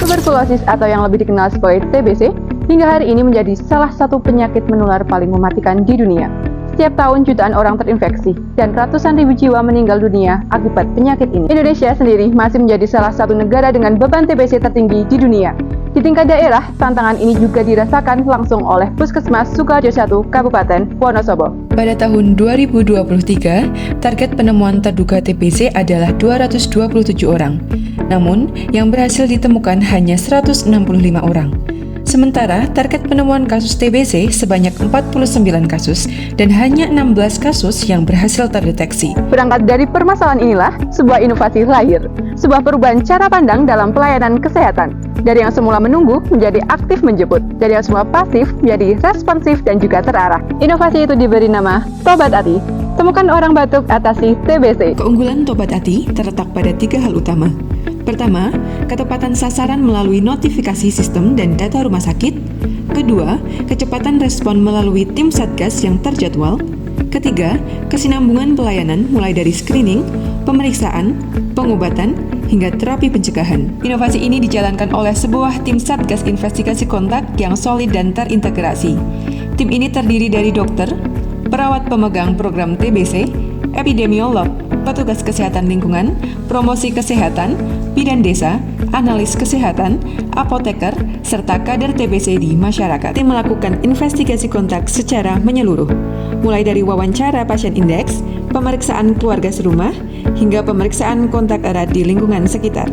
Tuberkulosis atau yang lebih dikenal sebagai TBC, hingga hari ini menjadi salah satu penyakit menular paling mematikan di dunia. Setiap tahun jutaan orang terinfeksi dan ratusan ribu jiwa meninggal dunia akibat penyakit ini. Indonesia sendiri masih menjadi salah satu negara dengan beban TBC tertinggi di dunia. Di tingkat daerah, tantangan ini juga dirasakan langsung oleh Puskesmas Sukoharjo 1 Kabupaten Wonosobo. Pada tahun 2023, target penemuan terduga TBC adalah 227 orang. Namun, yang berhasil ditemukan hanya 165 orang. Sementara, target penemuan kasus TBC sebanyak 49 kasus dan hanya 16 kasus yang berhasil terdeteksi. Berangkat dari permasalahan inilah, sebuah inovasi lahir. Sebuah perubahan cara pandang dalam pelayanan kesehatan. Dari yang semula menunggu menjadi aktif menjemput. Dari yang semula pasif menjadi responsif dan juga terarah. Inovasi itu diberi nama Tobat Ati. Temukan orang batuk, atasi TBC. Keunggulan Tobat Ati terletak pada 3 hal utama. Pertama, ketepatan sasaran melalui notifikasi sistem dan data rumah sakit. Kedua, kecepatan respon melalui tim Satgas yang terjadwal. Ketiga, kesinambungan pelayanan mulai dari screening, pemeriksaan, pengobatan, hingga terapi pencegahan. Inovasi ini dijalankan oleh sebuah tim Satgas investigasi kontak yang solid dan terintegrasi. Tim ini terdiri dari dokter, perawat pemegang program TBC, epidemiolog, petugas kesehatan lingkungan, promosi kesehatan, bidan desa, analis kesehatan, apoteker, serta kader TBC di masyarakat. Tim melakukan investigasi kontak secara menyeluruh, mulai dari wawancara pasien indeks, pemeriksaan keluarga serumah, hingga pemeriksaan kontak erat di lingkungan sekitar.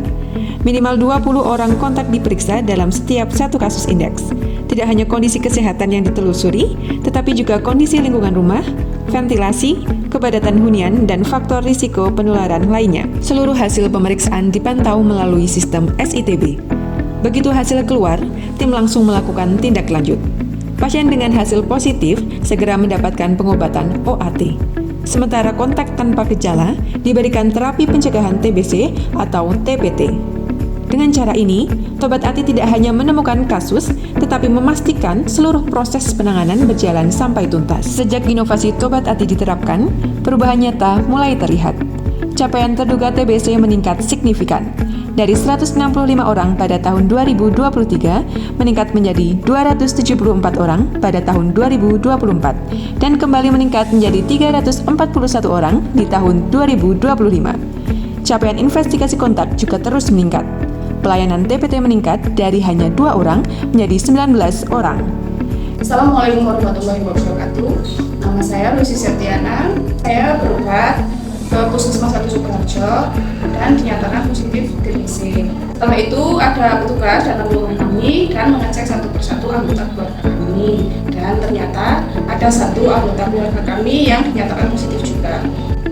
Minimal 20 orang kontak diperiksa dalam setiap satu kasus indeks. Tidak hanya kondisi kesehatan yang ditelusuri, tetapi juga kondisi lingkungan rumah, ventilasi, kepadatan hunian, dan faktor risiko penularan lainnya. Seluruh hasil pemeriksaan dipantau melalui sistem SITB. Begitu hasil keluar, tim langsung melakukan tindak lanjut. Pasien dengan hasil positif segera mendapatkan pengobatan OAT. Sementara kontak tanpa gejala diberikan terapi pencegahan TBC atau TPT. Dengan cara ini, Tobat Ati tidak hanya menemukan kasus, tetapi memastikan seluruh proses penanganan berjalan sampai tuntas. Sejak inovasi Tobat Ati diterapkan, perubahan nyata mulai terlihat. Capaian terduga TBC meningkat signifikan. Dari 165 orang pada tahun 2023 meningkat menjadi 274 orang pada tahun 2024 dan kembali meningkat menjadi 341 orang di tahun 2025. Capaian investigasi kontak juga terus meningkat. Pelayanan TPT meningkat dari hanya 2 orang menjadi 19 orang. Assalamualaikum warahmatullahi wabarakatuh. Nama saya Lucy Septiana. Saya berobat ke Puskesmas 1 Sukoharjo dan dinyatakan positif TBC. Setelah itu ada petugas datang ke rumah kami dan mengecek satu persatu anggota keluarga kami, dan ternyata ada satu anggota keluarga kami yang dinyatakan positif juga.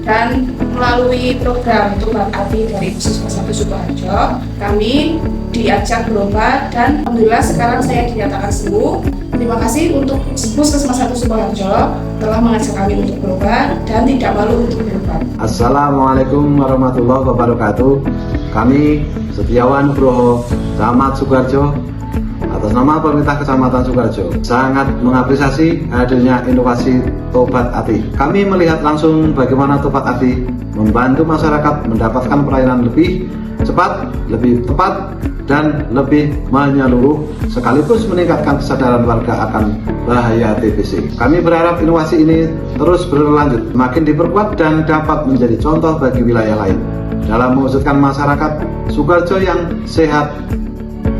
Dan melalui program Tobat Ati dari Puskesmas 1 Sukoharjo, kami diajak berobat dan alhamdulillah sekarang saya dinyatakan sembuh. Terima kasih untuk Puskesmas 1 Sukoharjo telah mengajak kami untuk berobat dan tidak malu untuk berobat. Assalamualaikum warahmatullahi wabarakatuh. Kami Setiawan Nugroho, Camat Sukoharjo, atas nama pemerintah Kecamatan Sukoharjo sangat mengapresiasi hadirnya inovasi Tobat Ati. Kami melihat langsung bagaimana Tobat Ati membantu masyarakat mendapatkan pelayanan lebih cepat, lebih tepat, dan lebih menyeluruh, sekaligus meningkatkan kesadaran warga akan bahaya TBC. Kami berharap inovasi ini terus berlanjut, makin diperkuat dan dapat menjadi contoh bagi wilayah lain dalam mewujudkan masyarakat Sukoharjo yang sehat,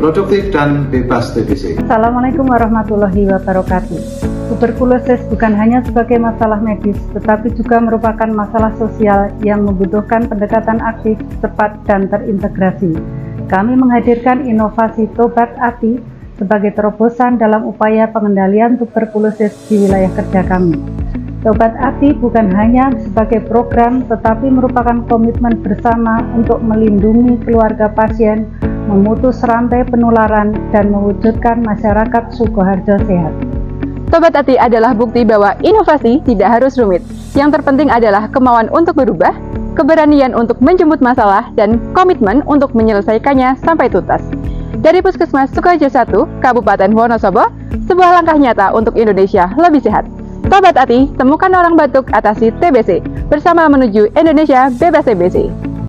produktif, dan bebas TBC. Assalamualaikum warahmatullahi wabarakatuh. Tuberkulosis bukan hanya sebagai masalah medis, tetapi juga merupakan masalah sosial yang membutuhkan pendekatan aktif, cepat, dan terintegrasi. Kami menghadirkan inovasi Tobat Ati sebagai terobosan dalam upaya pengendalian tuberkulosis di wilayah kerja kami. Tobat Ati bukan hanya sebagai program, tetapi merupakan komitmen bersama untuk melindungi keluarga pasien, memutus rantai penularan, dan mewujudkan masyarakat Sukoharjo sehat. Tobat Ati adalah bukti bahwa inovasi tidak harus rumit. Yang terpenting adalah kemauan untuk berubah, keberanian untuk menjemput masalah, dan komitmen untuk menyelesaikannya sampai tuntas. Dari Puskesmas Sukoharjo 1, Kabupaten Wonosobo, sebuah langkah nyata untuk Indonesia lebih sehat. Tobat Ati, temukan orang batuk, atasi TBC, bersama menuju Indonesia bebas TBC.